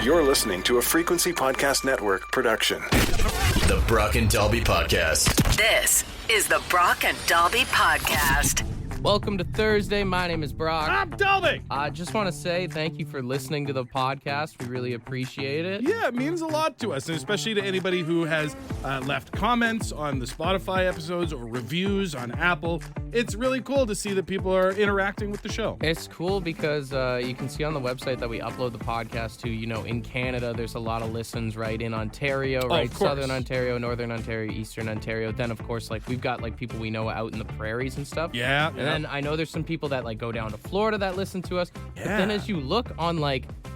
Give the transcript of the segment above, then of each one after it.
You're listening to a Frequency Podcast Network production. The Brock and Dalby Podcast. This is the Brock and Dalby Podcast. Welcome to Thursday. My name is Brock. I'm Dalby. I just want to say thank you for listening to the podcast. We really appreciate it. Yeah, it means a lot to us, and especially to anybody who has left comments on the Spotify episodes or reviews on Apple. It's really cool to see that people are interacting with the show. It's cool because you can see on the website that we upload the podcast to, in Canada, there's a lot of listens, right? In Ontario, right? Of course. Southern Ontario, Northern Ontario, Eastern Ontario. Then, of course, we've got, people we know out in the prairies and stuff. Yeah. And then I know there's some people that, go down to Florida that listen to us. Yeah. But then as you look on,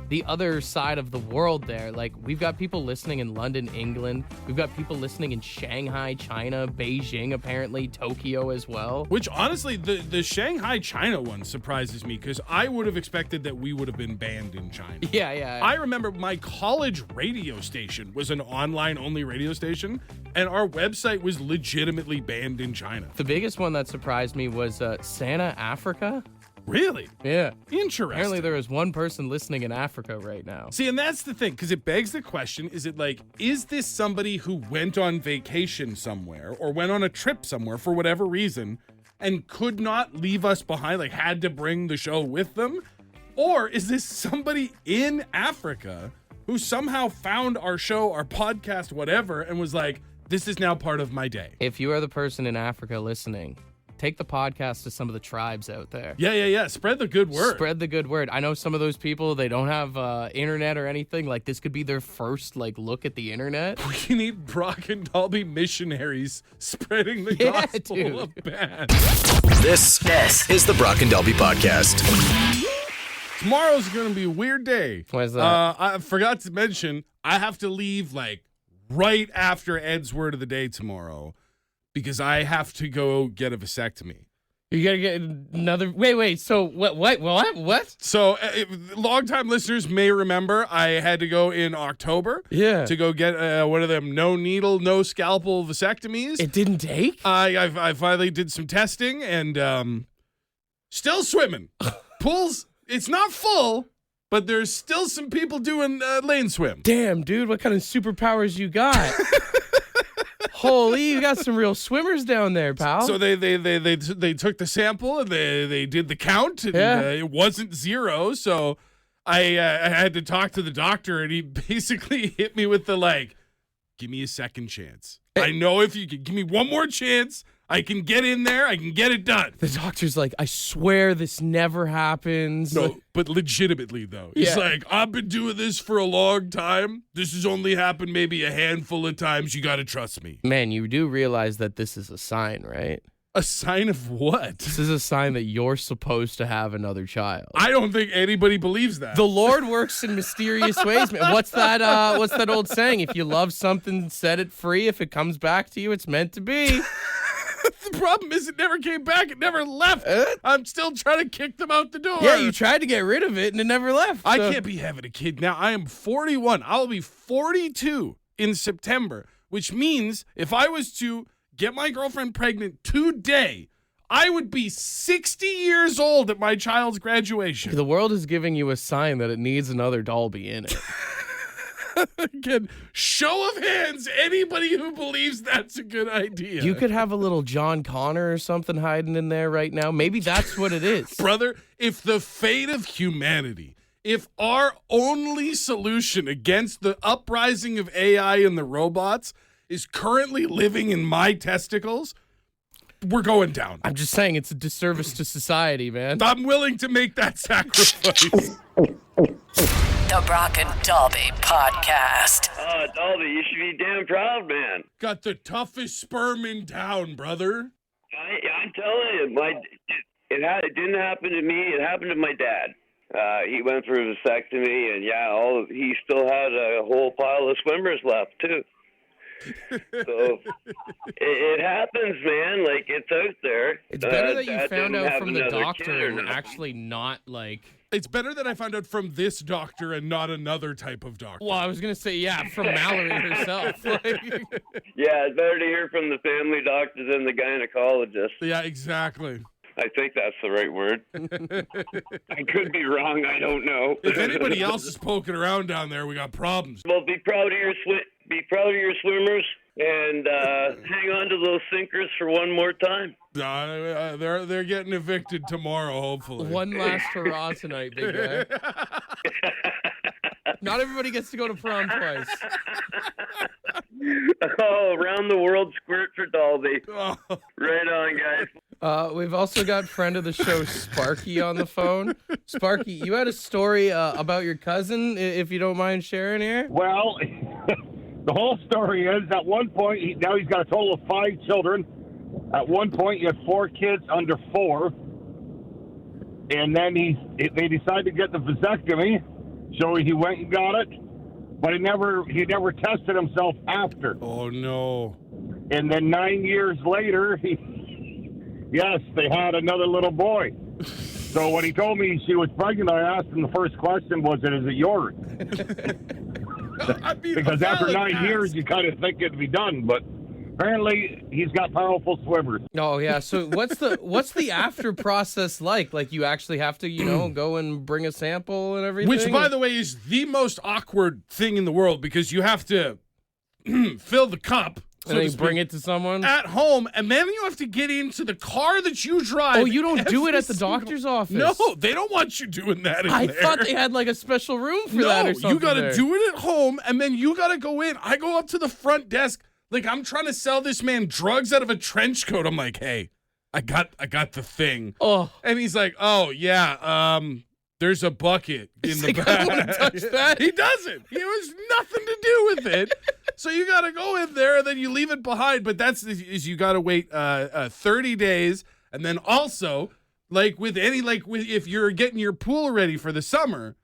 the other side of the world there, we've got people listening in London, England. We've got people listening in Shanghai, China, Beijing, apparently, Tokyo as well. Which, honestly, the Shanghai, China one surprises me because I would have expected that we would have been banned in China. Yeah. I remember my college radio station was an online-only radio station, and our website was legitimately banned in China. The biggest one that surprised me was Santa Africa. Really? Yeah. Interesting. Apparently there is one person listening in Africa right now. See, and that's the thing, because it begs the question, is this somebody who went on vacation somewhere or went on a trip somewhere for whatever reason and could not leave us behind, had to bring the show with them? Or is this somebody in Africa who somehow found our show, our podcast, whatever, and was like, this is now part of my day? If you are the person in Africa listening, take the podcast to some of the tribes out there. Yeah. Spread the good word. Spread the good word. I know some of those people, they don't have internet or anything. This could be their first, look at the internet. We need Brock and Dalby missionaries spreading the gospel dude. of bad. This is the Brock and Dalby Podcast. Tomorrow's going to be a weird day. Why is that? I forgot to mention, I have to leave, right after Ed's word of the day tomorrow because I have to go get a vasectomy. You gotta get another. Wait. So what? So, longtime listeners may remember I had to go in October. Yeah. To go get one of them no needle, no scalpel vasectomies. It didn't take? I finally did some testing and still swimming. Pool's, it's not full, but there's still some people doing lane swim. Damn, dude, what kind of superpowers you got? Holy, you got some real swimmers down there, pal. So they took the sample and they did the count and it wasn't zero. So I had to talk to the doctor and he basically hit me with the give me a second chance. I know if you could give me one more chance, I can get in there. I can get it done. The doctor's like, I swear this never happens. No, but legitimately, though. He's like, I've been doing this for a long time. This has only happened maybe a handful of times. You got to trust me. Man, you do realize that this is a sign, right? A sign of what? This is a sign that you're supposed to have another child. I don't think anybody believes that. The Lord works in mysterious ways, man. What's that old saying? If you love something, set it free. If it comes back to you, it's meant to be. The problem is it never came back. It never left. I'm still trying to kick them out the door. Yeah, you tried to get rid of it and it never left. I can't be having a kid now. I am 41. I'll be 42 in September, which means if I was to get my girlfriend pregnant today, I would be 60 years old at my child's graduation. The world is giving you a sign that it needs another Dalby in it. Again, show of hands, anybody who believes that's a good idea. You could have a little John Connor or something hiding in there right now. Maybe that's what it is. Brother, if the fate of humanity, if our only solution against the uprising of AI and the robots is currently living in my testicles, we're going down. I'm just saying it's a disservice to society, man. I'm willing to make that sacrifice. The Brock and Dalby Podcast. Oh, Dalby, you should be damn proud, man. Got the toughest sperm in town, brother. I'm telling you, it didn't happen to me. It happened to my dad. He went for a vasectomy, and he still had a whole pile of swimmers left too. So it happens, man. It's out there. It's better that you Dad found didn't out have from the another doctor kid or and nothing. actually not It's better that I found out from this doctor and not another type of doctor. Well, I was going to say, yeah, from Mallory herself. Yeah, it's better to hear from the family doctor than the gynecologist. Yeah, exactly. I think that's the right word. I could be wrong. I don't know. If anybody else is poking around down there, we got problems. Well, be proud of your swimmers, and hang on to those sinkers for one more time. They're getting evicted tomorrow, hopefully. One last hurrah tonight, big guy. Not everybody gets to go to prom twice. Oh, round the world squirt for Dalby. Oh. Right on, guys. We've also got friend of the show, Sparky, on the phone. Sparky, you had a story about your cousin, if you don't mind sharing here? Well, the whole story is at one point, now he's got a total of 5 children. At one point, he had 4 kids under 4. And then they decided to get the vasectomy. So he went and got it. But he never tested himself after. Oh, no. And then 9 years later, yes, they had another little boy. So when he told me she was pregnant, I asked him the first question was, is it yours? Because after 9 years, you kind of think it'd be done, but apparently he's got powerful swimmers. Oh yeah. So what's the after process like? Like you actually have to, go and bring a sample and everything? Which, by the way, is the most awkward thing in the world because you have to fill the cup. And then you bring it to someone? At home, and then you have to get into the car that you drive. Oh, you don't do it at the doctor's office? No, they don't want you doing that in I there. thought they had like a special room for that or something. No, you got to do it at home, and then you got to go in. I go up to the front desk, like I'm trying to sell this man drugs out of a trench coat. I'm like, hey, I got the thing. Oh. And he's like, oh, yeah, there's a bucket in the back. I don't want to touch that. He doesn't. He has nothing to do with it. So you got to go in there and then you leave it behind. But is you got to wait 30 days. And then also, if you're getting your pool ready for the summer,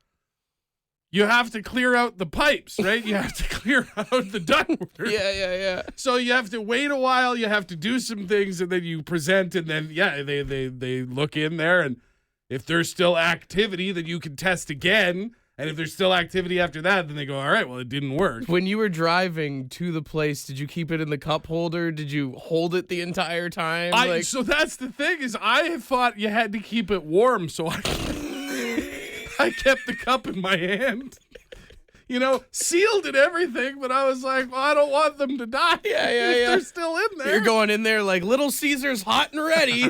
you have to clear out the pipes, right? You have to clear out the ductwork. Yeah. So you have to wait a while. You have to do some things, and then you present, and then they look in there, and if there's still activity, then you can test again. And if there's still activity after that, then they go, all right, well, it didn't work. When you were driving to the place, did you keep it in the cup holder? Did you hold it the entire time? So that's the thing is I thought you had to keep it warm, so I kept the cup in my hand. Sealed and everything, but I was like, well, I don't want them to die. Yeah. They're still in there. You're going in there like Little Caesar's hot and ready.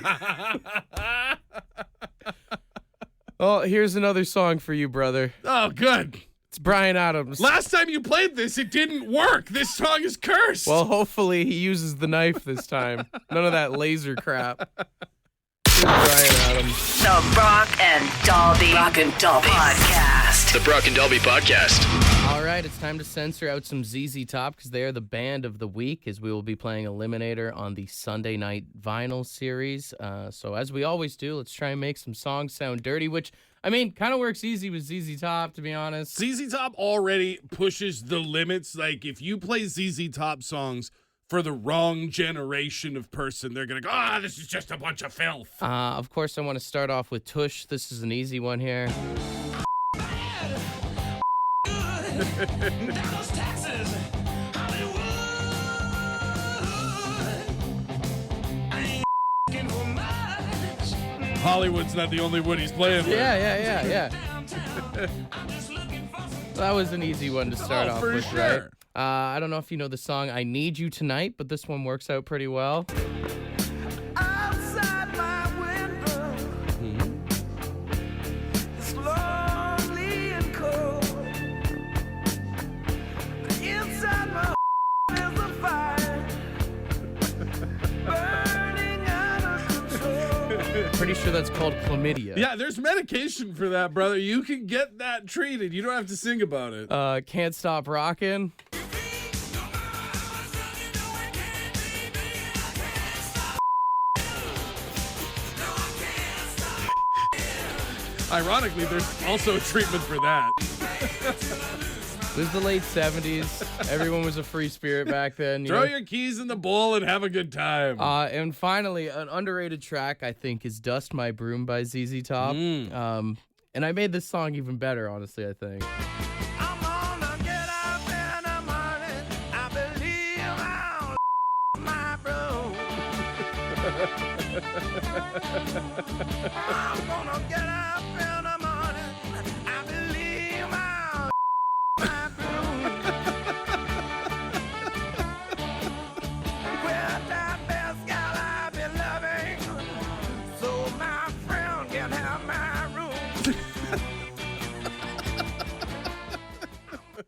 Well, here's another song for you, brother. Oh, good. It's Bryan Adams. Last time you played this, it didn't work. This song is cursed. Well, hopefully he uses the knife this time. None of that laser crap. Here's Bryan Adams. The Brock and Dalby Podcast. The Brock and Dalby Podcast. All right, it's time to censor out some ZZ Top because they are the band of the week as we will be playing Eliminator on the Sunday Night Vinyl series. So as we always do, let's try and make some songs sound dirty, which, kind of works easy with ZZ Top, to be honest. ZZ Top already pushes the limits. Like, if you play ZZ Top songs for the wrong generation of person, they're going to go, this is just a bunch of filth. Of course, I want to start off with Tush. This is an easy one here. Hollywood's not the only wood he's playing with. Yeah. That was an easy one to start off with, sure. Right? I don't know if you know the song I Need You Tonight, but this one works out pretty well. Outside my window, it's lonely and cold. Inside my there's a fire burning out of control. Pretty sure that's called chlamydia. Yeah, there's medication for that, brother. You can get that treated. You don't have to sing about it. Can't Stop Rockin'. Ironically, there's also a treatment for that. It was the late 70s. Everyone was a free spirit back then. Throw your keys in the bowl and have a good time. And finally, an underrated track, I think, is Dust My Broom by ZZ Top. And I made this song even better, honestly, I think. I'm gonna get up in the morning. I believe I'll my broom. I'm gonna get up in the morning. I believe I'll my blue. Well, that best gal I be loving, so my friend can have my room.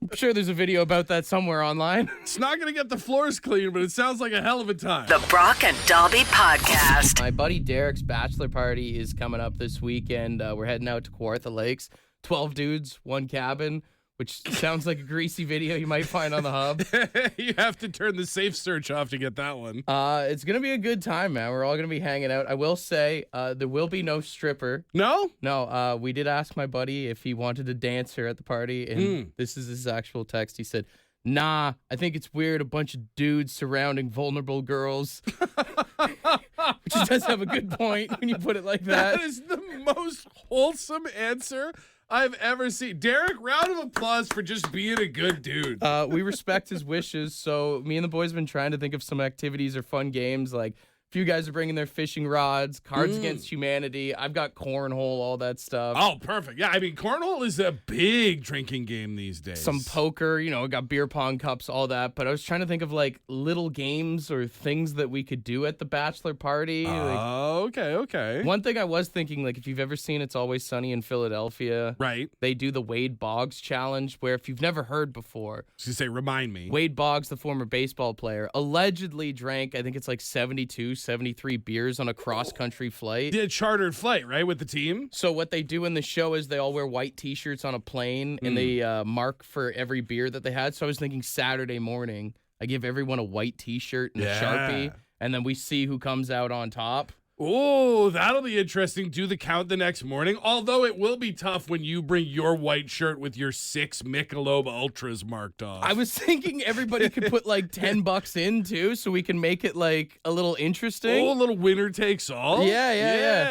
I'm sure there's a video about that somewhere online. It's not going to get the floors clean, but it sounds like a hell of a time. The Brock and Dalby Podcast. My buddy Derek's bachelor party is coming up this weekend. We're heading out to Kawartha Lakes. 12 dudes, one cabin, which sounds like a greasy video you might find on the hub. You have to turn the safe search off to get that one. It's going to be a good time, man. We're all going to be hanging out. I will say there will be no stripper. No? No, we did ask my buddy if he wanted a dancer at the party, and this is his actual text. He said, "Nah, I think it's weird, a bunch of dudes surrounding vulnerable girls." Which does have a good point when you put it like that. That is the most wholesome answer I've ever seen. Derek, round of applause for just being a good dude. We respect his wishes, so me and the boys have been trying to think of some activities or fun games. Like, a few guys are bringing their fishing rods, Cards Against Humanity. I've got cornhole, all that stuff. Oh, perfect. Yeah, I mean, cornhole is a big drinking game these days. Some poker, got beer pong cups, all that. But I was trying to think of, like, little games or things that we could do at the bachelor party. Okay. One thing I was thinking, like, if you've ever seen It's Always Sunny in Philadelphia, Right. they do the Wade Boggs challenge, where if you've never heard before, I was gonna say, remind me. Wade Boggs, the former baseball player, allegedly drank, I think it's like 73 beers on a cross-country flight. Did a chartered flight, right, with the team? So what they do in the show is they all wear white T-shirts on a plane, and they mark for every beer that they had. So I was thinking Saturday morning, I give everyone a white T-shirt and a Sharpie, and then we see who comes out on top. Oh, that'll be interesting. Do the count the next morning. Although it will be tough when you bring your white shirt with your 6 Michelob Ultras marked off. I was thinking everybody could put like $10 in too, so we can make it like a little interesting. Oh, a little winner takes all? Yeah.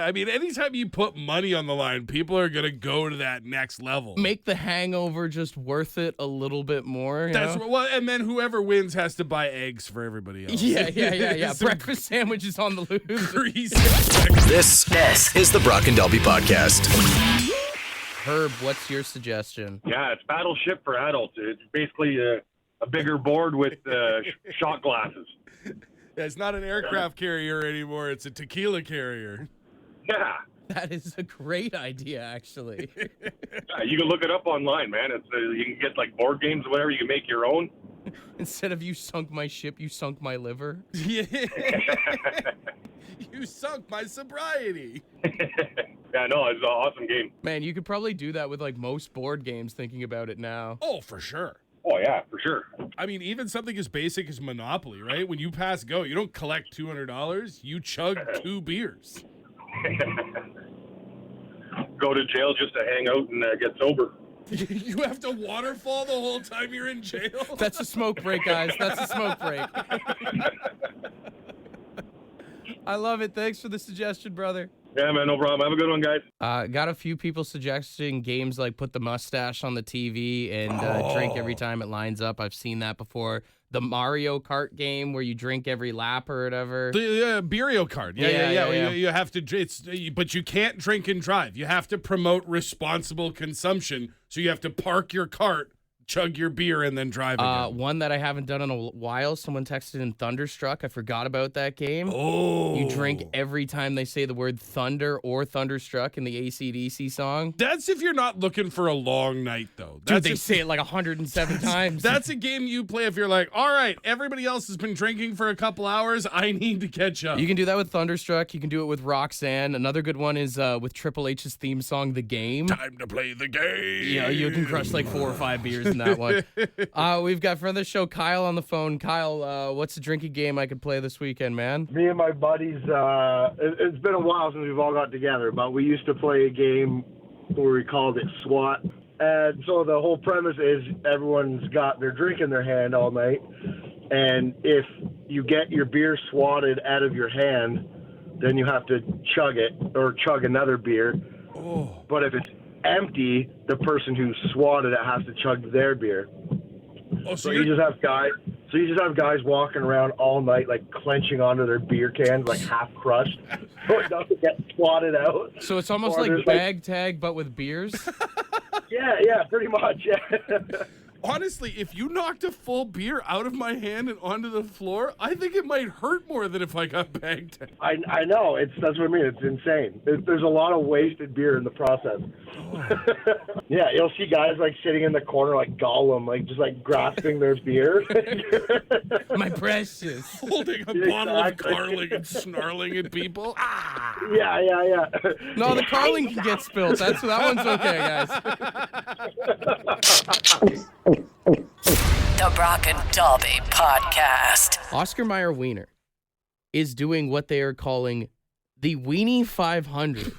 I mean, anytime you put money on the line, people are going to go to that next level. Make the hangover just worth it a little bit more. That's well, and then whoever wins has to buy eggs for everybody else. Yeah. Breakfast sandwiches on the loose. This is the Brock and Dalby Podcast. Herb, what's your suggestion? Yeah, it's Battleship for adults. It's basically a bigger board with shot glasses. Yeah, it's not an aircraft carrier anymore. It's a tequila carrier. Yeah. That is a great idea, actually. Yeah, you can look it up online, man. It's you can get like board games or whatever. You can make your own. Instead of "you sunk my ship, you sunk my liver." Yeah. You sunk my sobriety. Yeah, no, it's an awesome game. Man, you could probably do that with like most board games, thinking about it now. Oh, for sure. Oh, yeah, for sure. I mean, even something as basic as Monopoly, right? When you pass go, you don't collect $200. You chug 2 beers. Go to jail just to hang out and get sober. You have to waterfall the whole time you're in jail? That's a smoke break, guys. That's a smoke break. I love it. Thanks for the suggestion, brother. Yeah, man, no problem. Have a good one, guys. Got a few people suggesting games like put the mustache on the TV and drink every time it lines up. I've seen that before. The Mario Kart game where you drink every lap or whatever. The Beerio Kart. Yeah. You have to, but you can't drink and drive. You have to promote responsible consumption. So you have to park your cart, chug your beer, and then drive again. One that I haven't done in a while, someone texted in Thunderstruck. I forgot about that game. Oh. You drink every time they say the word thunder or Thunderstruck in the AC/DC song. That's if you're not looking for a long night, though. Dude, they say it like 107 times. That's a game you play if you're like, all right, everybody else has been drinking for a couple hours. I need to catch up. You can do that with Thunderstruck. You can do it with Roxanne. Another good one is with Triple H's theme song, The Game. Time to play the game. Yeah, you can crush like 4 or 5 beers in that one. We've got friend of the show, Kyle, on the phone. Kyle, what's a drinking game I could play this weekend, man? Me and my buddies, it's been a while since we've all got together, but we used to play a game where we called it SWAT. And so the whole premise is everyone's got their drink in their hand all night. And if you get your beer swatted out of your hand, then you have to chug it or chug another beer. Oh. But if it's empty, the person who swatted it has to chug their beer. Oh, So you just have guys So you just have guys walking around all night, like clenching onto their beer cans, like half crushed, so it doesn't get swatted out. So it's almost Or like there's, bag tag, but with beers. Yeah, pretty much, yeah. Honestly, if you knocked a full beer out of my hand and onto the floor, I think it might hurt more than if I got bagged. I know, that's what I mean, it's insane. There's a lot of wasted beer in the process. Yeah, you'll see guys like sitting in the corner like Gollum, like just like grasping their beer. My precious. Holding a bottle of Carling and snarling at people. Ah! Yeah. No, the Carling can get spilled. That one's okay, guys. The Brock and Dalby Podcast. Oscar Mayer Wiener is doing what they are calling the Wienie 500.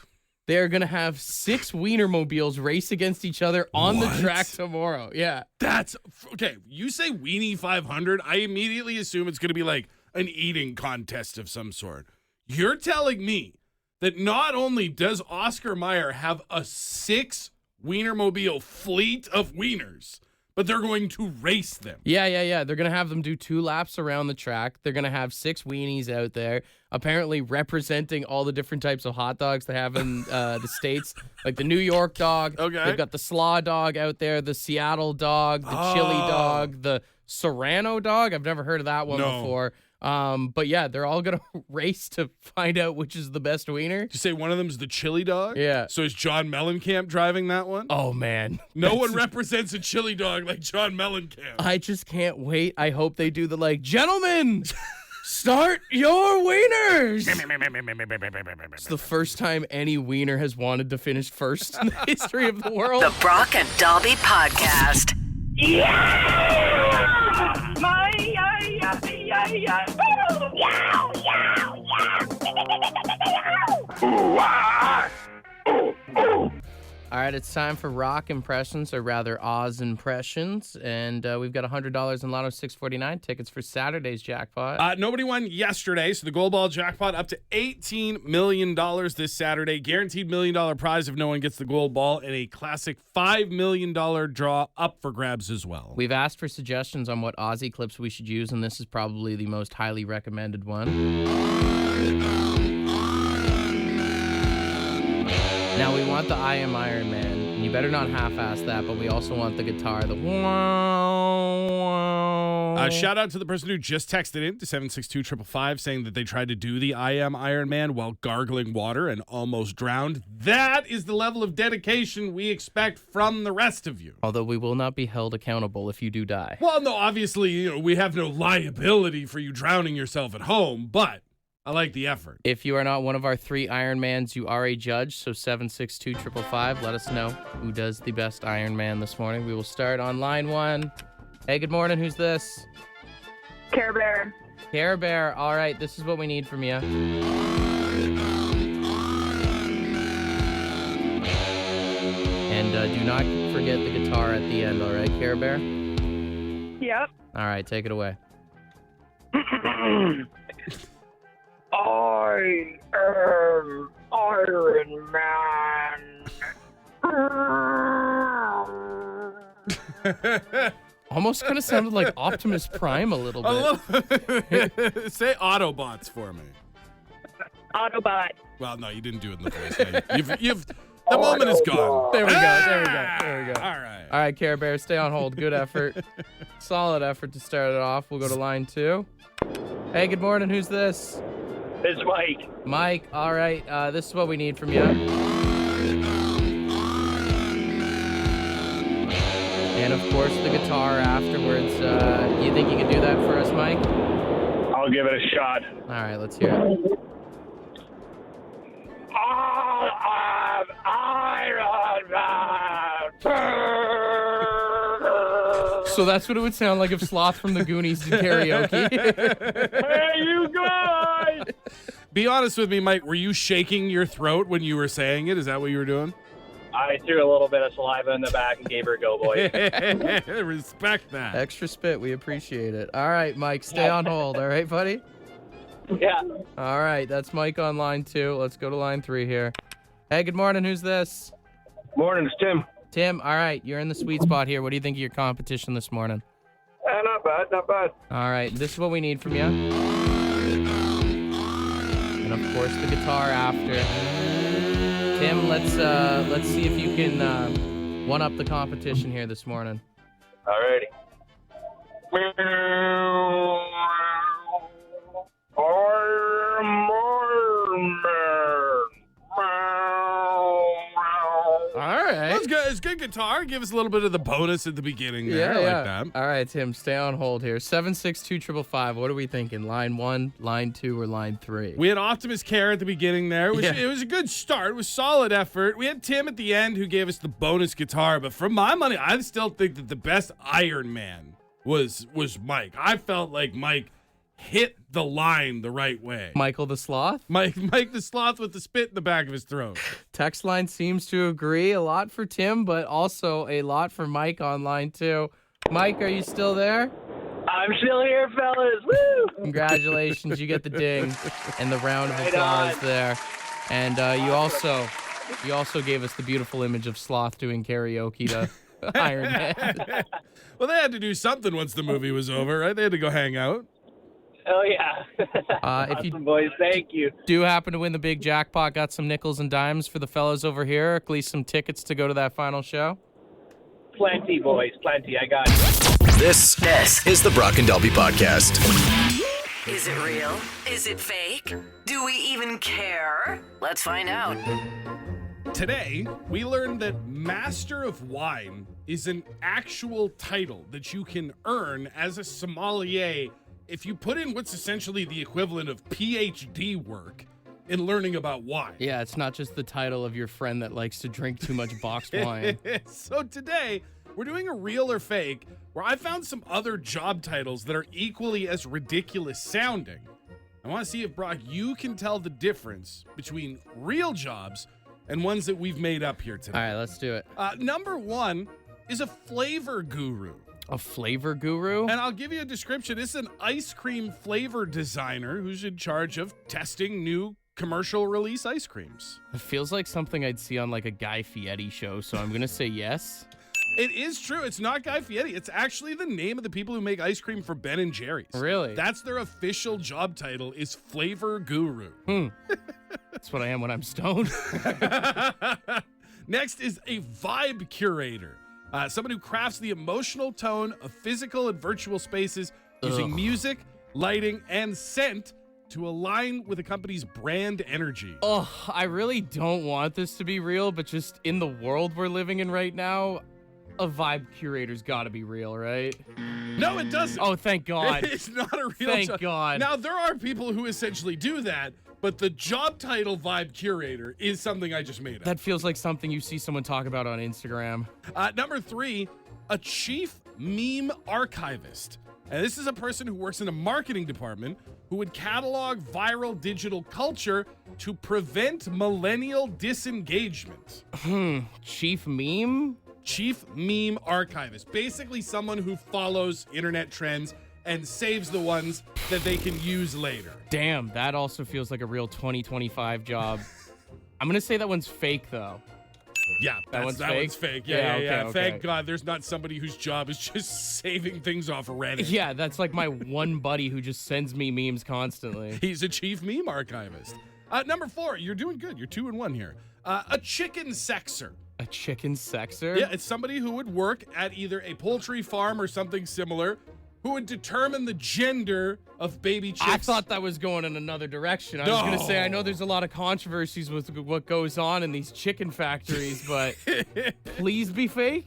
They are going to have 6 Wienermobiles race against each other on the track tomorrow. Yeah. That's okay. You say Wienie 500, I immediately assume it's going to be like an eating contest of some sort. You're telling me that not only does Oscar Mayer have a 6 Wienermobile fleet of wieners, but they're going to race them. Yeah. They're going to have them do 2 laps around the track. They're going to have 6 weenies out there, apparently representing all the different types of hot dogs they have in the States, like the New York dog. Okay. They've got the slaw dog out there, the Seattle dog, the chili dog, the Serrano dog. I've never heard of that one before. But yeah, they're all going to race to find out which is the best wiener. Did you say one of them is the chili dog? Yeah. So is John Mellencamp driving that one? Oh, man. No one represents a chili dog like John Mellencamp. I just can't wait. I hope they do the gentlemen, start your wieners. It's the first time any wiener has wanted to finish first in the history of the world. The Brock and Dalby Podcast. All right, it's time for rock impressions, or rather Oz impressions, and we've got $100 in Lotto 649 tickets for Saturday's jackpot. Nobody won yesterday, so the gold ball jackpot up to $18 million this Saturday. Guaranteed $1 million prize if no one gets the gold ball, and a classic $5 million draw up for grabs as well. We've asked for suggestions on what Aussie clips we should use, and this is probably the most highly recommended one. Now, we want the I Am Iron Man, and you better not half-ass that, but we also want the guitar, the shout out to the person who just texted in to 762-555 saying that they tried to do the I Am Iron Man while gargling water and almost drowned. That is the level of dedication we expect from the rest of you. Although we will not be held accountable if you do die. Well, no, obviously, we have no liability for you drowning yourself at home, but I like the effort. If you are not one of our 3 Ironmans, you are a judge, so 762-555, let us know who does the best Iron Man this morning. We will start on line 1. Hey, good morning. Who's this? Care Bear. Care Bear. All right, this is what we need from you. And do not forget the guitar at the end, all right, Care Bear? Yep. All right, take it away. I am Iron Man. Almost kind of sounded like Optimus Prime a little bit. Say Autobots for me. Autobot. Well, no, you didn't do it in the voice. You've the moment is gone. There we go. All right. All right, Care Bear, stay on hold. Good effort. Solid effort to start it off. We'll go to line 2. Hey, good morning. Who's this? It's Mike. Mike, all right. This is what we need from you. And, of course, the guitar afterwards. You think you can do that for us, Mike? I'll give it a shot. All right, let's hear it. I am Iron Man. So that's what it would sound like if Sloth from the Goonies did karaoke. Hey, you guys! Be honest with me, Mike. Were you shaking your throat when you were saying it? Is that what you were doing? I threw a little bit of saliva in the back and gave her a go, boy. Respect that. Extra spit. We appreciate it. All right, Mike, stay on hold. All right, buddy? Yeah. All right, that's Mike on line 2. Let's go to line 3 here. Hey, good morning. Who's this? Morning, it's Tim. Tim, all right, you're in the sweet spot here. What do you think of your competition this morning? Not Not bad, not bad. All right, this is what we need from you. And of course, the guitar after. Tim, let's see if you can one up the competition here this morning. Alrighty. All right. That's good. It's good guitar. Give us a little bit of the bonus at the beginning there. I like that. All right, Tim, stay on hold here. 762-555. What are we thinking? Line 1, line 2, or line 3? We had Optimus Care at the beginning there. It was a good start. It was solid effort. We had Tim at the end who gave us the bonus guitar. But for my money, I still think that the best Iron Man was Mike. I felt like Mike hit the line the right way. Michael the Sloth? Mike the Sloth with the spit in the back of his throat. Text line seems to agree. A lot for Tim, but also a lot for Mike on line 2. Mike, are you still there? I'm still here, fellas. Woo! Congratulations. You get the ding and the round of applause there. And you also gave us the beautiful image of Sloth doing karaoke to Iron Man. Well, they had to do something once the movie was over, right? They had to go hang out. Oh, yeah. If you boys, thank you. do happen to win the big jackpot, got some nickels and dimes for the fellows over here, at least some tickets to go to that final show? Plenty, boys, plenty. I got you. This is the Brock and Dalby Podcast. Is it real? Is it fake? Do we even care? Let's find out. Today, we learned that Master of Wine is an actual title that you can earn as a sommelier if you put in what's essentially the equivalent of PhD work in learning about wine. Yeah, it's not just the title of your friend that likes to drink too much boxed wine. So today, we're doing a real or fake where I found some other job titles that are equally as ridiculous sounding. I want to see if, Brock, you can tell the difference between real jobs and ones that we've made up here today. All right, let's do it. Number 1 is a flavor guru. A flavor guru? And I'll give you a description. It's an ice cream flavor designer who's in charge of testing new commercial release ice creams. It feels like something I'd see on like a Guy Fieri show, so I'm going to say yes. It is true. It's not Guy Fieri. It's actually the name of the people who make ice cream for Ben & Jerry's. Really? That's their official job title is flavor guru. That's what I am when I'm stoned. Next is a vibe curator. Someone who crafts the emotional tone of physical and virtual spaces using music, lighting, and scent to align with a company's brand energy. Oh, I really don't want this to be real, but just in the world we're living in right now, a vibe curator's got to be real, right? No, it doesn't. Oh, thank God. It's not a real Thank job. God. Now, there are people who essentially do that, but the job title vibe curator is something I just made up. That feels like something you see someone talk about on Instagram. Number 3, a chief meme archivist. And this is a person who works in a marketing department who would catalog viral digital culture to prevent millennial disengagement. Chief meme? Chief meme archivist. Basically someone who follows internet trends and saves the ones that they can use later. Damn, that also feels like a real 2025 job. I'm going to say that one's fake, though. Yeah, that one's fake. Yeah. Okay. Thank God there's not somebody whose job is just saving things off of Reddit. Yeah, that's like my one buddy who just sends me memes constantly. He's a chief meme archivist. Number 4, you're doing good. You're 2-1 here. A chicken sexer. A chicken sexer? Yeah, it's somebody who would work at either a poultry farm or something similar, who would determine the gender of baby chicks. I thought that was going in another direction. I was going to say, I know there's a lot of controversies with what goes on in these chicken factories, but please be fake?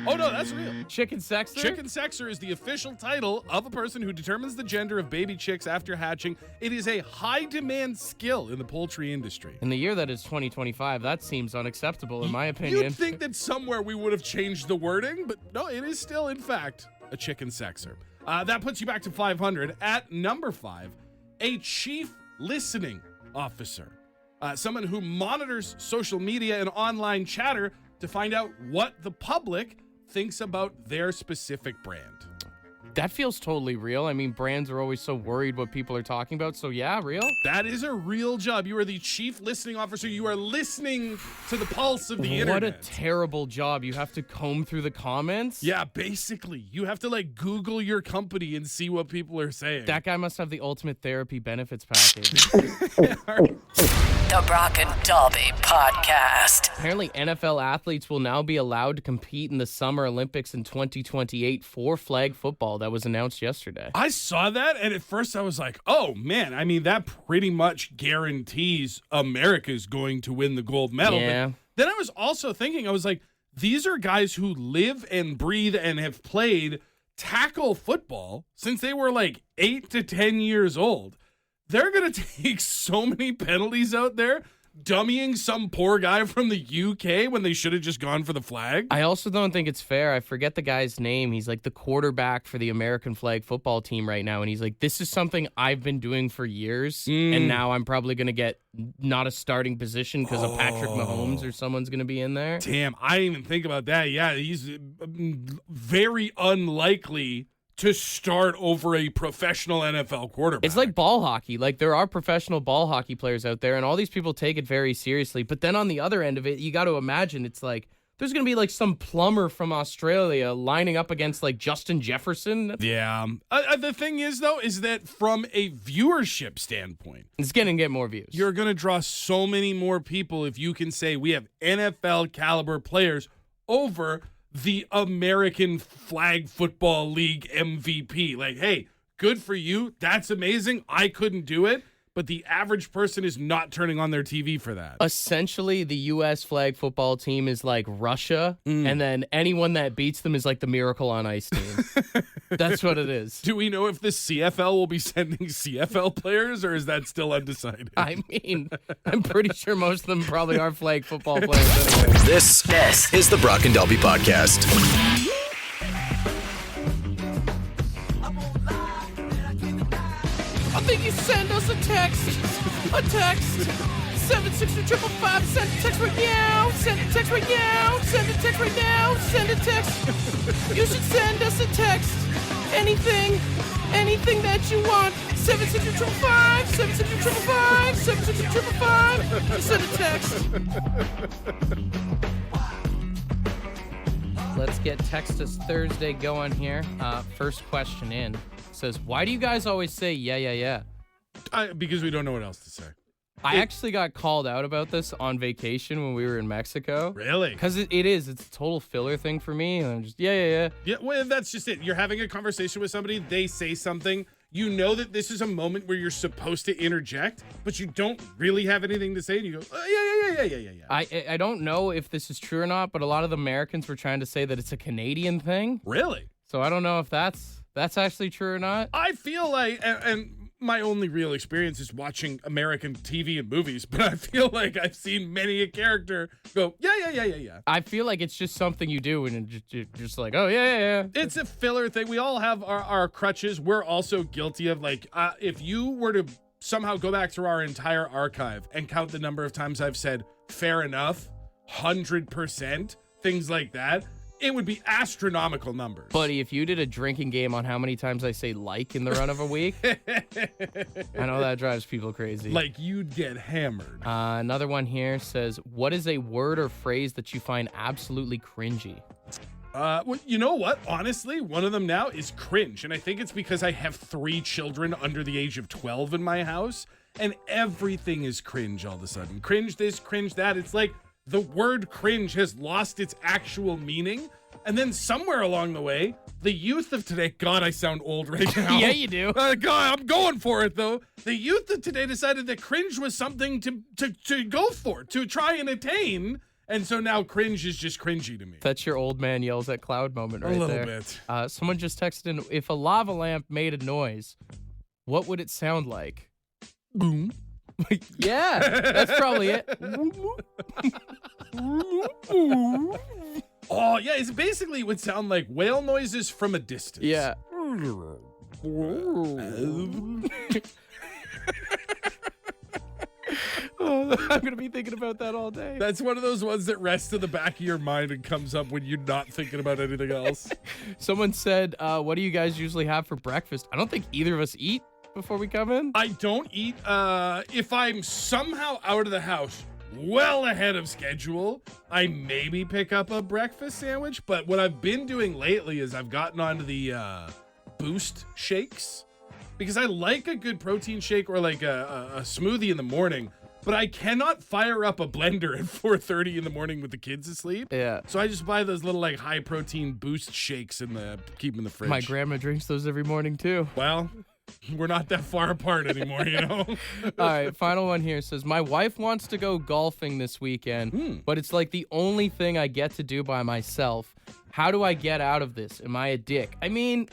Oh, no, that's real. Chicken sexer? Chicken sexer is the official title of a person who determines the gender of baby chicks after hatching. It is a high-demand skill in the poultry industry. In the year that is 2025, that seems unacceptable, in my opinion. You'd think that somewhere we would have changed the wording, but no, it is still, in fact, a chicken sexer. That puts you back to 500. At number 5, a chief listening officer. Someone who monitors social media and online chatter to find out what the public thinks about their specific brand. That feels totally real. I mean, brands are always so worried what people are talking about. So yeah, real. That is a real job. You are the chief listening officer. You are listening to the pulse of the internet. What a terrible job. You have to comb through the comments. Yeah, basically. You have to like Google your company and see what people are saying. That guy must have the ultimate therapy benefits package. The Brock and Dalby Podcast. Apparently, NFL athletes will now be allowed to compete in the Summer Olympics in 2028 for flag football. That was announced yesterday. I saw that, and at first I was like, oh, man. I mean, that pretty much guarantees America's going to win the gold medal. Yeah. But then I was also thinking, I was like, these are guys who live and breathe and have played tackle football since they were like 8 to 10 years old. They're going to take so many penalties out there, dummying some poor guy from the UK when they should have just gone for the flag. I also don't think it's fair. I forget the guy's name. He's like the quarterback for the American flag football team right now. And he's like, this is something I've been doing for years. And now I'm probably going to get not a starting position because of Patrick Mahomes or someone's going to be in there. Damn, I didn't even think about that. Yeah, he's very unlikely to start over a professional NFL quarterback. It's like ball hockey. Like, there are professional ball hockey players out there, and all these people take it very seriously. But then on the other end of it, you got to imagine it's like there's going to be like some plumber from Australia lining up against like Justin Jefferson. Yeah. The thing is, though, is that from a viewership standpoint, it's going to get more views. You're going to draw so many more people if you can say we have NFL caliber players over the American Flag Football League MVP. Like, hey, good for you. That's amazing. I couldn't do it. But the average person is not turning on their TV for that. Essentially, the U.S. flag football team is like Russia, and then anyone that beats them is like the Miracle on Ice team. That's what it is. Do we know if the CFL will be sending CFL players, or is that still undecided? I mean, I'm pretty sure most of them probably are flag football players anyway. This is the Brock and Dalby Podcast. I think you send us a text. 762-555. Send a text right now. Send a text right now. Send a text right now. Send a text. You should send us a text. Anything that you want. 762-555. 762-555. 762-555. Send a text. Let's get Textus Thursday going here. First question in. Says, why do you guys always say yeah? Because we don't know what else to say. I actually got called out about this on vacation when we were in Mexico. Really? Because it's a total filler thing for me. And I'm just, yeah. Yeah, well, that's just it. You're having a conversation with somebody, they say something. You know that this is a moment where you're supposed to interject, but you don't really have anything to say, and you go, yeah. I don't know if this is true or not, but a lot of the Americans were trying to say that it's a Canadian thing. Really? So I don't know if that's actually true or not. I feel like, and my only real experience is watching American TV and movies, but I feel like I've seen many a character go, yeah. I feel like it's just something you do, and you're just like, oh, yeah. It's a filler thing. We all have our crutches. We're also guilty of, like, if you were to somehow go back through our entire archive and count the number of times I've said, fair enough, 100%, things like that, it would be astronomical numbers. Buddy, if you did a drinking game on how many times I say like in the run of a week, I know that drives people crazy. Like, you'd get hammered. Another one here says, what is a word or phrase that you find absolutely cringy? Well, you know what? Honestly, one of them now is cringe. And I think it's because I have 3 children under the age of 12 in my house, and everything is cringe all of a sudden. Cringe this, cringe that. It's like the word cringe has lost its actual meaning. And then somewhere along the way, the youth of today, God, I sound old right now. Yeah, you do. God, I'm going for it, though. The youth of today decided that cringe was something to go for, to try and attain. And so now cringe is just cringy to me. That's your old man yells at cloud moment right there. A little bit. Someone just texted in, if a lava lamp made a noise, what would it sound like? Boom. Yeah, that's probably it. Oh, yeah, it's basically would sound like whale noises from a distance. Yeah. Oh, I'm going to be thinking about that all day. That's one of those ones that rests in the back of your mind and comes up when you're not thinking about anything else. Someone said, what do you guys usually have for breakfast? I don't think either of us eat before we come in. I don't eat. If I'm somehow out of the house well ahead of schedule, I maybe pick up a breakfast sandwich. But what I've been doing lately is I've gotten onto the Boost shakes because I like a good protein shake or like a smoothie in the morning. But I cannot fire up a blender at 4:30 in the morning with the kids asleep. Yeah. So I just buy those little like high protein Boost shakes and keep them in the fridge. My grandma drinks those every morning too. Well, we're not that far apart anymore, you know? All right, final one here says, my wife wants to go golfing this weekend, but it's like the only thing I get to do by myself. How do I get out of this? Am I a dick? I mean,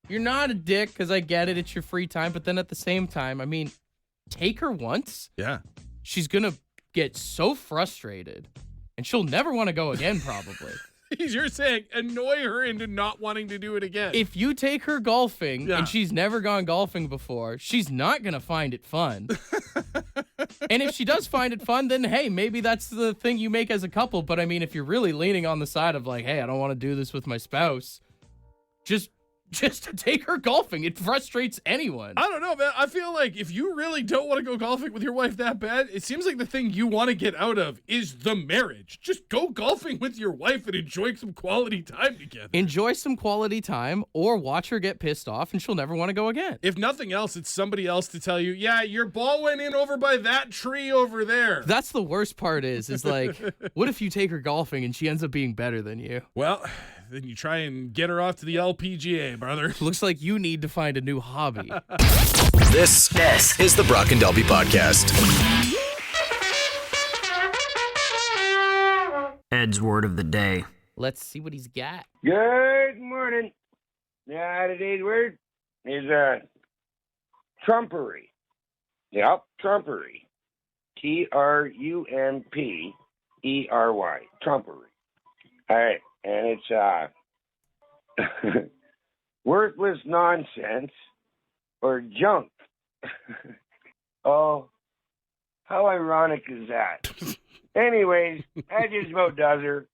you're not a dick because I get it. It's your free time. But then at the same time, I mean, take her once. Yeah. She's going to get so frustrated and she'll never want to go again, probably. You're saying annoy her into not wanting to do it again. If you take her golfing and she's never gone golfing before, she's not going to find it fun. And if she does find it fun, then hey, maybe that's the thing you make as a couple. But I mean, if you're really leaning on the side of like, hey, I don't want to do this with my spouse, just take her golfing. It frustrates anyone. I don't know, man. I feel like if you really don't want to go golfing with your wife that bad, it seems like the thing you want to get out of is the marriage. Just go golfing with your wife and enjoy some quality time together. Enjoy some quality time or watch her get pissed off and she'll never want to go again. If nothing else, it's somebody else to tell you, yeah, your ball went in over by that tree over there. That's the worst part is like, what if you take her golfing and she ends up being better than you? Well, then you try and get her off to the LPGA, brother. Looks like you need to find a new hobby. This is the Brock and Dalby Podcast. Ed's word of the day. Let's see what he's got. Good morning. Yeah, today's word is trumpery. Yep, trumpery. Trumpery. Trumpery. All right, and it's worthless nonsense or junk. Oh, how ironic is that? Anyways, that just about does her.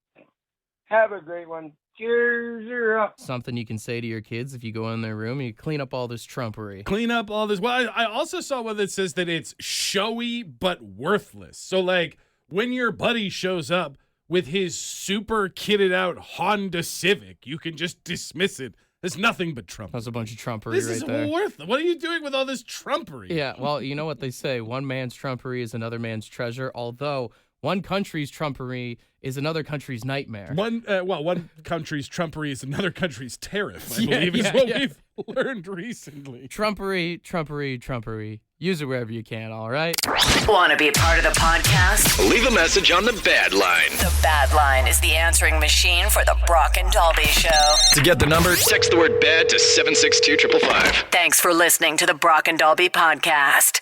Have a great one. Cheers. Something you can say to your kids if you go in their room and you clean up all this trumpery. Clean up all this. Well, I also saw one that says that it's showy but worthless. So, like, when your buddy shows up with his super kitted out Honda Civic, you can just dismiss it. There's nothing but trumpery. That's a bunch of trumpery This right is there. worthless. What are you doing with all this trumpery? Yeah, well, you know what they say. One man's trumpery is another man's treasure, although one country's trumpery is another country's nightmare. One country's trumpery is another country's tariff, I believe, is what we've learned recently. Trumpery, trumpery, trumpery. Use it wherever you can, all right? Want to be a part of the podcast? Leave a message on the Bad Line. The Bad Line is the answering machine for the Brock and Dalby Show. To get the number, text the word BAD to 762-555. Thanks for listening to the Brock and Dalby Podcast.